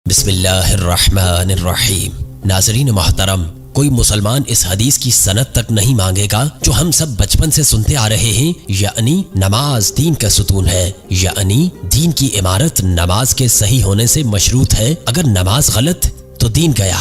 بسم اللہ الرحمن الرحیم۔ ناظرین محترم، کوئی مسلمان اس حدیث کی سند تک نہیں مانگے گا جو ہم سب بچپن سے سنتے آ رہے ہیں، یعنی نماز دین کا ستون ہے، یعنی دین کی عمارت نماز کے صحیح ہونے سے مشروط ہے۔ اگر نماز غلط تو دین گیا۔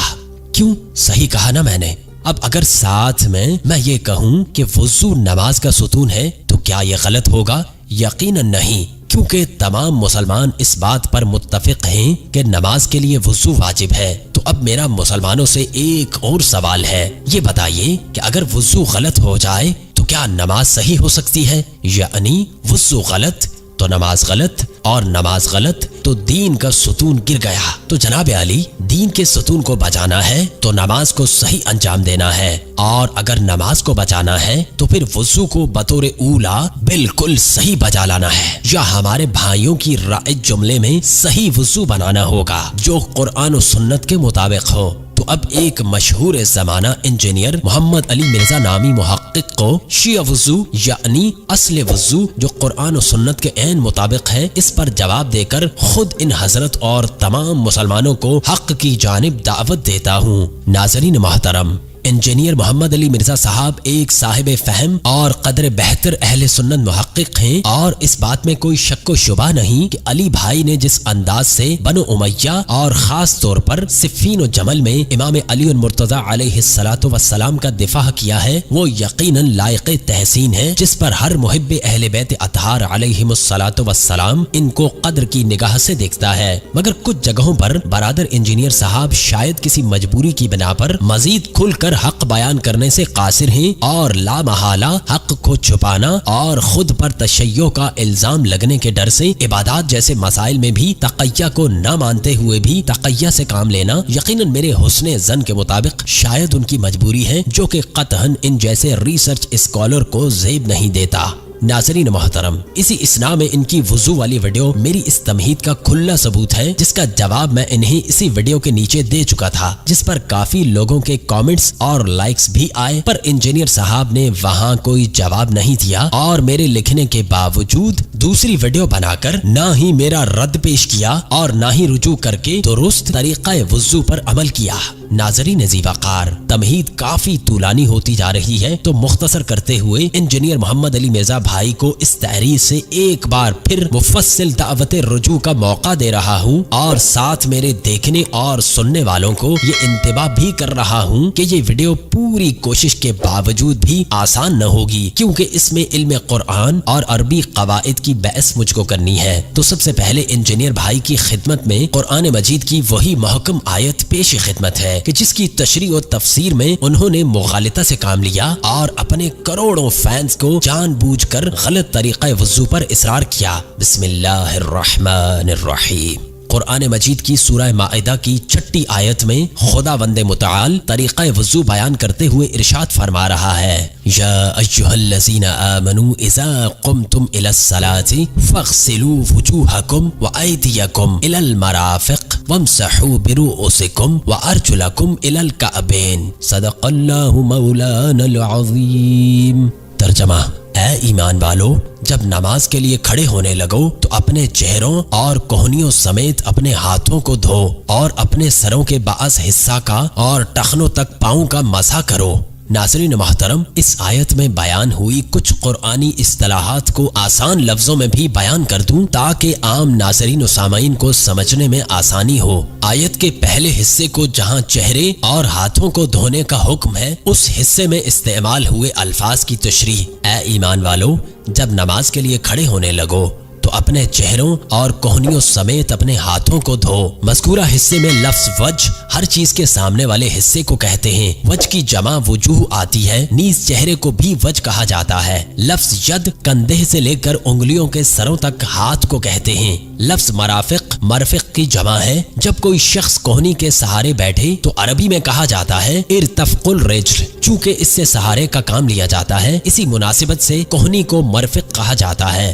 کیوں؟ صحیح کہا نا میں نے۔ اب اگر ساتھ میں یہ کہوں کہ وضو نماز کا ستون ہے تو کیا یہ غلط ہوگا؟ یقیناً نہیں، کیونکہ تمام مسلمان اس بات پر متفق ہیں کہ نماز کے لیے وضو واجب ہے۔ تو اب میرا مسلمانوں سے ایک اور سوال ہے، یہ بتائیے کہ اگر وضو غلط ہو جائے تو کیا نماز صحیح ہو سکتی ہے؟ یعنی وضو غلط تو نماز غلط، اور نماز غلط تو دین کا ستون گر گیا۔ تو جناب علی، دین کے ستون کو بچانا ہے تو نماز کو صحیح انجام دینا ہے، اور اگر نماز کو بچانا ہے تو پھر وضو کو بطور اولا بالکل صحیح بجا لانا ہے، یا ہمارے بھائیوں کی رائج جملے میں صحیح وضو بنانا ہوگا جو قرآن و سنت کے مطابق ہو۔ تو اب ایک مشہور زمانہ انجینئر محمد علی مرزا نامی محقق کو شیعہ وضو یعنی اصل وضو جو قرآن و سنت کے عین مطابق ہے، اس پر جواب دے کر خود ان حضرت اور تمام مسلمانوں کو حق کی جانب دعوت دیتا ہوں۔ ناظرین محترم، انجینئر محمد علی مرزا صاحب ایک صاحب فہم اور قدر بہتر اہل سنت محقق ہیں، اور اس بات میں کوئی شک و شبہ نہیں کہ علی بھائی نے جس انداز سے بنو امیہ اور خاص طور پر صفین و جمل میں امام علی المرتضی علیہ الصلوۃ والسلام کا دفاع کیا ہے، وہ یقیناً لائق تحسین ہے، جس پر ہر محب اہل بیت اطہار علیہم الصلوۃ والسلام ان کو قدر کی نگاہ سے دیکھتا ہے۔ مگر کچھ جگہوں پر برادر انجینئر صاحب شاید کسی مجبوری کی بنا پر مزید کھل کر حق بیان کرنے سے قاصر ہیں، اور لا محالہ حق کو چھپانا اور خود پر تشیع کا الزام لگنے کے ڈر سے عبادات جیسے مسائل میں بھی تقیہ کو نہ مانتے ہوئے بھی تقیہ سے کام لینا یقیناً میرے حسن ظن کے مطابق شاید ان کی مجبوری ہے، جو کہ قطعاً ان جیسے ریسرچ اسکالر کو زیب نہیں دیتا۔ ناظرین محترم، اسی اسنا میں ان کی وضو والی ویڈیو میری اس تمہید کا کھلا ثبوت ہے، جس کا جواب میں انہیں اسی ویڈیو کے نیچے دے چکا تھا، جس پر کافی لوگوں کے کامنٹس اور لائکس بھی آئے، پر انجینئر صاحب نے وہاں کوئی جواب نہیں دیا، اور میرے لکھنے کے باوجود دوسری ویڈیو بنا کر نہ ہی میرا رد پیش کیا اور نہ ہی رجوع کر کے درست طریقہ وضو پر عمل کیا۔ ناظرین ذی وقار، تمہید کافی طولانی ہوتی جا رہی ہے، تو مختصر کرتے ہوئے انجینئر محمد علی مرزا بھائی کو اس تحریر سے ایک بار پھر مفصل دعوت رجوع کا موقع دے رہا ہوں، اور ساتھ میرے دیکھنے اور سننے والوں کو یہ انتباہ بھی کر رہا ہوں کہ یہ ویڈیو پوری کوشش کے باوجود بھی آسان نہ ہوگی، کیونکہ اس میں علم قرآن اور عربی قواعد کی بحث مجھ کو کرنی ہے۔ تو سب سے پہلے انجینئر بھائی کی خدمت میں قرآن مجید کی وہی محکم آیت پیش خدمت ہے کہ جس کی تشریح و تفسیر میں انہوں نے مغالطہ سے کام لیا اور اپنے کروڑوں فینس کو جان بوجھ کر غلط طریقہ وضو پر اصرار کیا۔ بسم اللہ الرحمن الرحیم۔ قرآن مجید کی سورہ مائدہ کی 6 آیت میں خداوند متعال طریقہ وضو بیان کرتے ہوئے ارشاد فرما رہا ہے، یا ایھا الذین آمنوا اذا قمتم الی الصلاۃ فاغسلوا وجوہکم وایدیکم الی المرافق وامسحوا برؤوسکم وارجلکم الی الکعبین، صدق اللہ مولانا العظیم۔ ترجمہ: اے ایمان والو، جب نماز کے لیے کھڑے ہونے لگو تو اپنے چہروں اور کوہنیوں سمیت اپنے ہاتھوں کو دھو، اور اپنے سروں کے بعض حصہ کا اور ٹخنوں تک پاؤں کا مسح کرو۔ ناظرین محترم، اس آیت میں بیان ہوئی کچھ قرآنی اصطلاحات کو آسان لفظوں میں بھی بیان کر دوں تاکہ عام ناظرین و سامعین کو سمجھنے میں آسانی ہو۔ آیت کے پہلے حصے کو جہاں چہرے اور ہاتھوں کو دھونے کا حکم ہے، اس حصے میں استعمال ہوئے الفاظ کی تشریح: اے ایمان والو، جب نماز کے لیے کھڑے ہونے لگو تو اپنے چہروں اور کوہنیوں سمیت اپنے ہاتھوں کو دھو۔ مذکورہ حصے میں لفظ وجہ ہر چیز کے سامنے والے حصے کو کہتے ہیں۔ وجہ کی جمع وجوہ آتی ہے، نیز چہرے کو بھی وجہ کہا جاتا ہے۔ لفظ ید کندھے سے لے کر انگلیوں کے سروں تک ہاتھ کو کہتے ہیں۔ لفظ مرفق کی جمع ہے۔ جب کوئی شخص کوہنی کے سہارے بیٹھے تو عربی میں کہا جاتا ہے ارتفق الرجل، چونکہ اس سے سہارے کا کام لیا جاتا ہے، اسی مناسبت سے کوہنی کو مرفق کہا جاتا ہے۔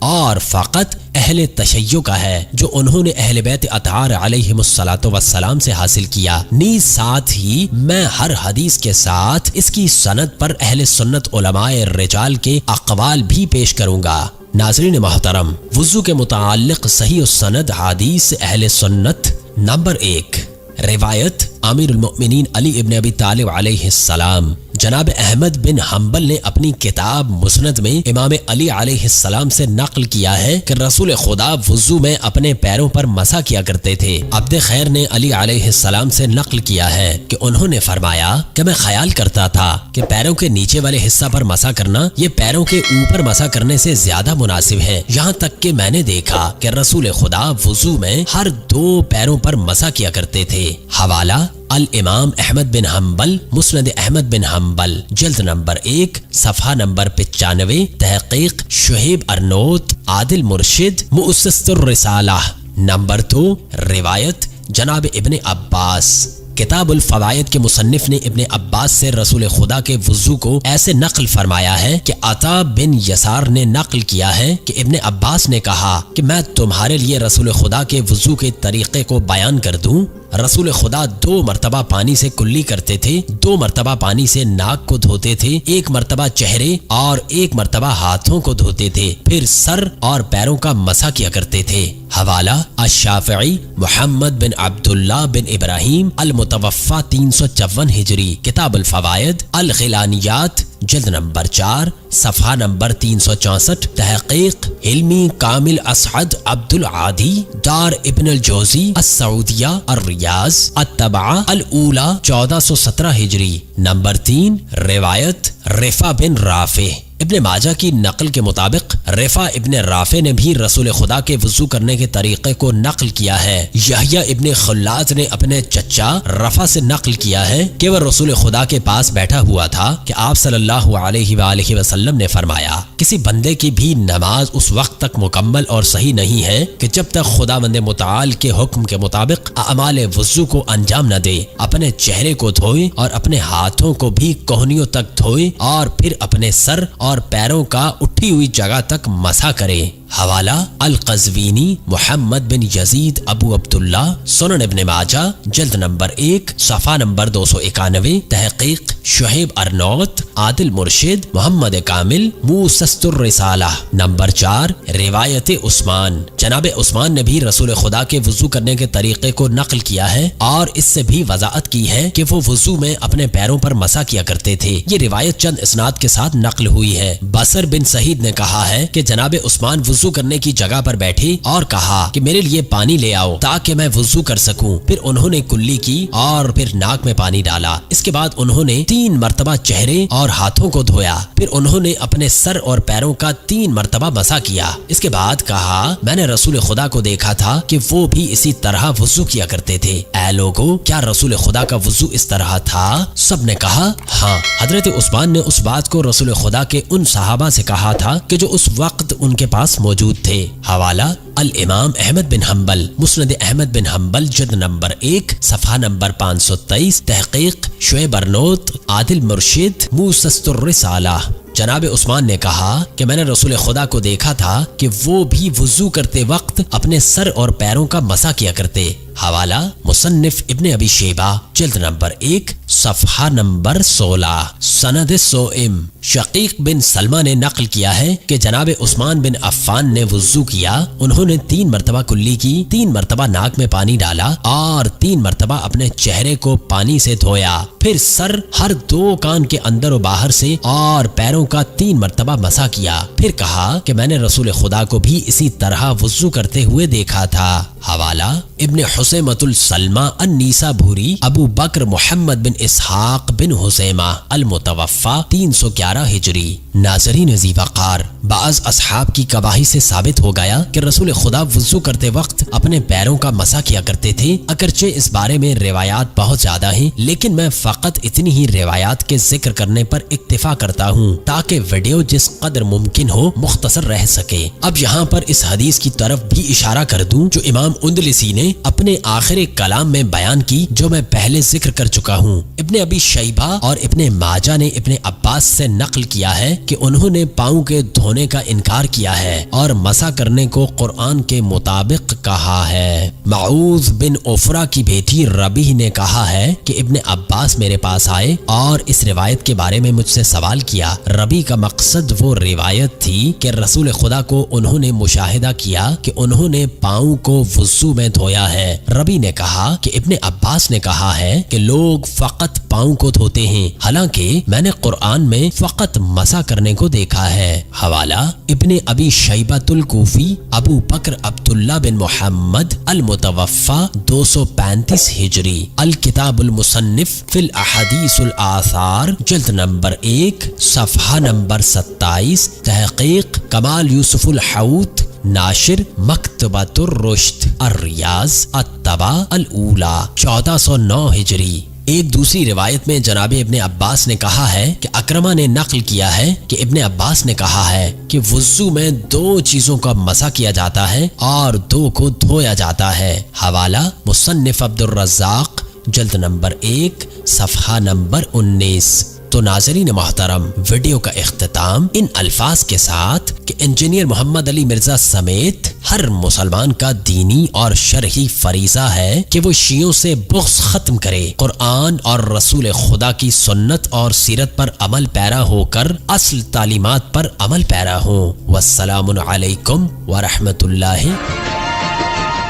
اور فقط اہل تشیع کا ہے جو انہوں نے اہل بیت اطہار علیہم الصلاۃ والسلام سے حاصل کیا۔ نیز ساتھ ہی میں ہر حدیث کے ساتھ اس کی سند پر اہل سنت علماء رجال کے اقوال بھی پیش کروں گا۔ ناظرین محترم، وضو کے متعلق صحیح السند حدیث اہل سنت نمبر 1، روایت امیر المؤمنین علی ابن ابی طالب علیہ السلام۔ جناب احمد بن حنبل نے اپنی کتاب مسند میں امام علی علیہ السلام سے نقل کیا ہے کہ رسول خدا وضو میں اپنے پیروں پر مسح کیا کرتے تھے۔ عبد خیر نے علی علیہ السلام سے نقل کیا ہے کہ انہوں نے فرمایا کہ میں خیال کرتا تھا کہ پیروں کے نیچے والے حصہ پر مسح کرنا یہ پیروں کے اوپر مسح کرنے سے زیادہ مناسب ہے، یہاں تک کہ میں نے دیکھا کہ رسول خدا وضو میں ہر 2 پیروں پر مسح کیا کرتے تھے۔ حوالہ الامام احمد بن حنبل، مسند احمد بن حنبل، جلد نمبر 1، صفحہ نمبر 95، تحقیق شہیب ارنوت، عادل مرشد، مؤسسۃ الرسالہ۔ نمبر 2، روایت جناب ابن عباس۔ کتاب الفوائد کے مصنف نے ابن عباس سے رسول خدا کے وضو کو ایسے نقل فرمایا ہے کہ عطا بن یسار نے نقل کیا ہے کہ ابن عباس نے کہا کہ میں تمہارے لیے رسول خدا کے وضو کے طریقے کو بیان کر دوں۔ رسول خدا 2 مرتبہ پانی سے کلی کرتے تھے، 2 مرتبہ پانی سے ناک کو دھوتے تھے، 1 مرتبہ چہرے اور 1 مرتبہ ہاتھوں کو دھوتے تھے، پھر سر اور پیروں کا مسح کیا کرتے تھے۔ حوالہ الشافعی محمد بن عبداللہ بن ابراہیم المتوفى 354 ہجری، کتاب الفوائد، الغیلانیات، جلد نمبر 4، صفحہ نمبر 364، تحقیق علمی کامل اسعد عبد العادی، دار ابن الجوزی، السعودیہ، الریاض، الطبعہ الاولی، 1417 ہجری۔ نمبر 3، روایت رفع بن رافع۔ ابن ماجہ کی نقل کے مطابق رفع ابن رافع نے بھی رسول خدا کے وضو کرنے کے طریقے کو نقل کیا ہے۔ یحییٰ ابن خلاد نے اپنے چچا رفع سے نقل کیا ہے کہ وہ رسول خدا کے پاس بیٹھا ہوا تھا کہ آپ صلی اللہ علیہ وآلہ وسلم نے فرمایا، کسی بندے کی بھی نماز اس وقت تک مکمل اور صحیح نہیں ہے کہ جب تک خداوند متعال کے حکم کے مطابق اعمال وضو کو انجام نہ دے، اپنے چہرے کو دھوئے اور اپنے ہاتھوں کو بھی کوہنیوں تک دھوئے اور پھر اپنے سر اور پیروں کا اٹھی ہوئی جگہ تک مسح کرے۔ حوالہ القزوینی محمد بن یزید ابو عبداللہ، سنن ابن ماجہ، جلد نمبر 1، صفحہ نمبر 291، تحقیق شہیب ارنوت، عادل مرشد، محمد کامل، مؤسسۃ الرسالہ۔ نمبر 4، روایت عثمان۔ جناب عثمان نے بھی رسول خدا کے وضو کرنے کے طریقے کو نقل کیا ہے اور اس سے بھی وضاحت کی ہے کہ وہ وضو میں اپنے پیروں پر مسح کیا کرتے تھے۔ یہ روایت چند اسناد کے ساتھ نقل ہوئی ہے۔ بصر بن سعید نے کہا ہے کہ جناب عثمان وضو کرنے کی جگہ پر بیٹھے اور کہا کہ میرے لیے پانی لے آؤ تاکہ میں وضو کر سکوں۔ پھر انہوں نے کلی کی اور پھر ناک میں پانی ڈالا۔ اس کے بعد انہوں نے 3 مرتبہ چہرے اور ہاتھوں کو دھویا، پھر انہوں نے اپنے سر اور پیروں کا 3 مرتبہ مسح کیا۔ اس کے بعد کہا میں نے رسول خدا کو دیکھا تھا کہ وہ بھی اسی طرح وضو کیا کرتے تھے۔ اے لوگو، کیا رسول خدا کا وضو اس طرح تھا؟ سب نے کہا ہاں۔ حضرت عثمان نے اس بات کو رسول خدا کے ان صحابہ سے کہا تھا کہ جو اس وقت ان کے پاس موجود تھے۔ حوالہ الامام احمد بن حنبل، مسند احمد بن حنبل، جلد نمبر 1، صفحہ نمبر 523، تحقیق شعیب ارنوت، عادل مرشد، مؤسسۃ الرسالہ۔ جناب عثمان نے کہا کہ میں نے رسول خدا کو دیکھا تھا کہ وہ بھی وضو کرتے وقت اپنے سر اور پیروں کا مسح کیا کرتے۔ حوالہ مصنف ابن ابی شیبہ، جلد نمبر 1، صفحہ نمبر 16۔ سند سوئم، شقیق بن سلمہ نے نقل کیا ہے کہ جناب عثمان بن عفان نے وضو کیا، انہوں نے 3 مرتبہ کلی کی، 3 مرتبہ ناک میں پانی ڈالا اور 3 مرتبہ اپنے چہرے کو پانی سے دھویا، پھر سر ہر 2 کان کے اندر و باہر سے اور پیروں کا 3 مرتبہ مسح کیا، پھر کہا کہ میں نے رسول خدا کو بھی اسی طرح وضو کرتے ہوئے دیکھا تھا۔ حوالہ ابن حسیمۃ السلمہ النیسابوری، ابو بکر محمد بن اسحاق بن حسیمہ المتوفى 311 ہجری۔ ناظرین ذی وقار، بعض اصحاب کی گواہی سے ثابت ہو گیا کہ رسول خدا وضو کرتے وقت اپنے پیروں کا مسح کیا کرتے تھے۔ اگرچہ اس بارے میں روایات بہت زیادہ ہیں، لیکن میں فقط اتنی ہی روایات کے ذکر کرنے پر اکتفا کرتا ہوں تاکہ ویڈیو جس قدر ممکن ہو مختصر رہ سکے۔ اب یہاں پر اس حدیث کی طرف بھی اشارہ کر دوں جو امام اندلسی نے اپنے آخر کلام میں بیان کی، جو میں پہلے ذکر کر چکا ہوں۔ ابن ابی شیبہ اور ابن ماجہ نے ابن عباس سے نقل کیا ہے کہ انہوں نے پاؤں کے دھونے ہونے کا انکار کیا ہے اور مسح کرنے کو قرآن کے مطابق کہا ہے۔ معوذ بن عفرہ کی بیٹی ربیع نے کہا ہے کہ ابن عباس میرے پاس آئے اور اس روایت کے بارے میں مجھ سے سوال کیا۔ ربیع کا مقصد وہ روایت تھی کہ رسول خدا کو انہوں نے مشاہدہ کیا کہ انہوں نے پاؤں کو وضو میں دھویا ہے۔ ربیع نے کہا کہ ابن عباس نے کہا ہے کہ لوگ فقط پاؤں کو دھوتے ہیں، حالانکہ میں نے قرآن میں فقط مسح کرنے کو دیکھا ہے۔ حوالہ ابن ابی شیبۃ الکوفی ابو بکر عبداللہ بن محمد المتوفی 235 ہجری، الکتاب المصنف فی الاحادیث الآثار، جلد نمبر 1 صفحہ نمبر 27، تحقیق کمال یوسف الحوت، ناشر مکتبۃ الرشد، الریاض الطبعہ الاولی، 1409 ہجری۔ ایک دوسری روایت میں جناب ابن عباس نے کہا ہے کہ اکرمہ نے نقل کیا ہے کہ ابن عباس نے کہا ہے کہ وضو میں 2 چیزوں کا مسح کیا جاتا ہے اور 2 کو دھویا جاتا ہے۔ حوالہ مصنف عبد الرزاق، جلد نمبر 1 صفحہ نمبر 19۔ تو ناظرین محترم، ویڈیو کا اختتام ان الفاظ کے ساتھ کہ انجینئر محمد علی مرزا سمیت ہر مسلمان کا دینی اور شرعی فریضہ ہے کہ وہ شیعوں سے بغض ختم کرے، قرآن اور رسول خدا کی سنت اور سیرت پر عمل پیرا ہو کر اصل تعلیمات پر عمل پیرا ہو۔ والسلام علیکم ورحمۃ اللہ۔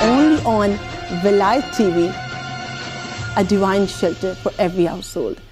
Only on Velayat TV, a divine shelter for every household.